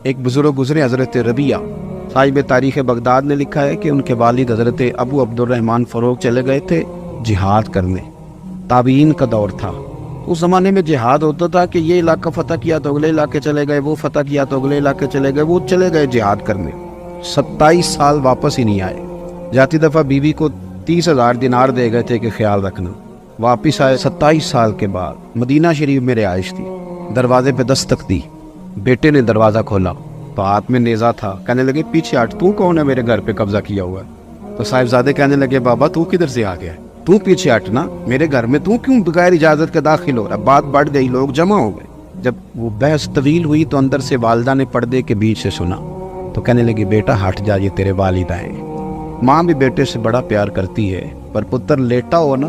ایک بزرگ گزرے حضرت ربیہ، صاحب تاریخ بغداد نے لکھا ہے کہ ان کے والد حضرت ابو عبد الرحمن فروغ چلے گئے تھے جہاد کرنے۔ تابعین کا دور تھا، اس زمانے میں جہاد ہوتا تھا کہ یہ علاقہ فتح کیا تو اگلے علاقے چلے گئے، وہ فتح کیا تو اگلے علاقے چلے گئے، وہ چلے گئے جہاد کرنے۔ 27 سال واپس ہی نہیں آئے۔ جاتی دفعہ بیوی کو 30,000 دینار دے گئے تھے کہ خیال رکھنا۔ واپس آئے 27 سال کے بعد، مدینہ شریف میں رہائش تھی۔ دروازے پہ دستک دی، بیٹے نے دروازہ کھولا تو ہاتھ میں نیزہ تھا۔ کہنے لگے پیچھے ہٹ، تو کون ہے میرے گھر پہ قبضہ کیا ہوا ہے؟ تو صاحبزادے کہنے لگے بابا تو کدھر سے آ گیا ہے؟ تو پیچھے ہٹ نا، میرے گھر میں تو کیوں بغیر اجازت کے داخل ہو رہا ہے؟ بات بڑھ گئی، لوگ جمع ہو گئے۔ جب وہ بحث طویل ہوئی تو اندر سے والدہ نے پردے کے بیچ سے سنا تو کہنے لگی بیٹا ہٹ جا، یہ تیرے والد آئے۔ ماں بھی بیٹے سے بڑا پیار کرتی ہے، پر پتر لیٹا ہو نا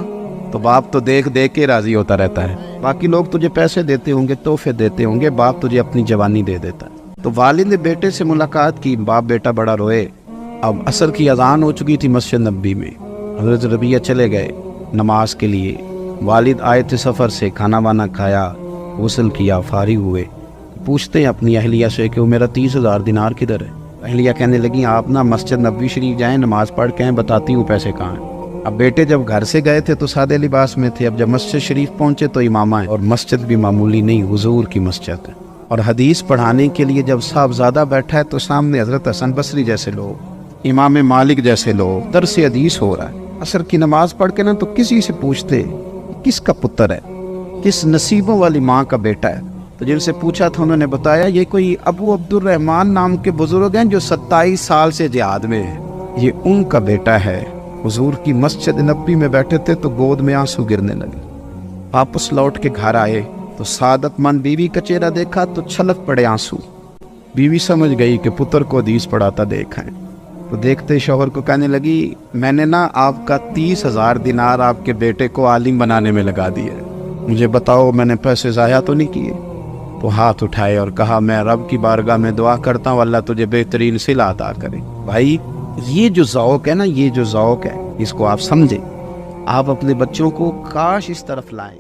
تو باپ تو دیکھ دیکھ کے راضی ہوتا رہتا ہے۔ باقی لوگ تجھے پیسے دیتے ہوں گے، تحفے دیتے ہوں گے، باپ تجھے اپنی جوانی دے دیتا ہے۔ تو والد نے بیٹے سے ملاقات کی، باپ بیٹا بڑا روئے۔ اب عصر کی اذان ہو چکی تھی مسجد نبوی میں۔ حضرت ربیہ چلے گئے نماز کے لیے۔ والد آئے تھے سفر سے، کھانا وانا کھایا، غسل کیا، فارغ ہوئے۔ پوچھتے ہیں اپنی اہلیہ سے کہ وہ میرا 30,000 دینار کدھر ہے؟ اہلیہ کہنے لگی آپ نا مسجد نبوی شریف جائیں، نماز پڑھ کے آئیں، بتاتی ہوں پیسے کہاں ہیں۔ اب بیٹے جب گھر سے گئے تھے تو سادے لباس میں تھے، اب جب مسجد شریف پہنچے تو امامہ ہے، اور مسجد بھی معمولی نہیں، حضور کی مسجد ہے۔ اور حدیث پڑھانے کے لیے جب صاحبزادہ بیٹھا ہے تو سامنے حضرت حسن بصری جیسے لوگ، امام مالک جیسے لوگ، درس حدیث ہو رہا ہے۔ عصر کی نماز پڑھ کے نا تو کسی سے پوچھتے کس کا پتر ہے، کس نصیبوں والی ماں کا بیٹا ہے؟ تو جن سے پوچھا تھا انہوں نے بتایا یہ کوئی ابو عبد الرحمن نام کے بزرگ ہیں جو 27 سال سے جہاد میں ہیں، یہ ان کا بیٹا ہے۔ حضور کی مسجد نبوی میں بیٹھے تھے تو گود میں آنسو گرنے لگے۔ واپس لوٹ کے گھر آئے تو سعادت مند بیوی کا چہرہ دیکھا تو چھلک پڑے آنسو۔ بیوی سمجھ گئی کہ پتر کو حدیث پڑھاتا دیکھا ہے، تو دیکھتے شوہر کو کہنے لگی میں نے نا آپ کا 30,000 دینار آپ کے بیٹے کو عالم بنانے میں لگا دیا ہے، مجھے بتاؤ میں نے پیسے ضائع تو نہیں کیے؟ تو ہاتھ اٹھائے اور کہا میں رب کی بارگاہ میں دعا کرتا ہوں اللہ تجھے بہترین صلہ عطا کرے۔ بھائی یہ جو ذوق ہے نا، یہ جو ذوق ہے اس کو آپ سمجھیں، آپ اپنے بچوں کو کاش اس طرف لائیں۔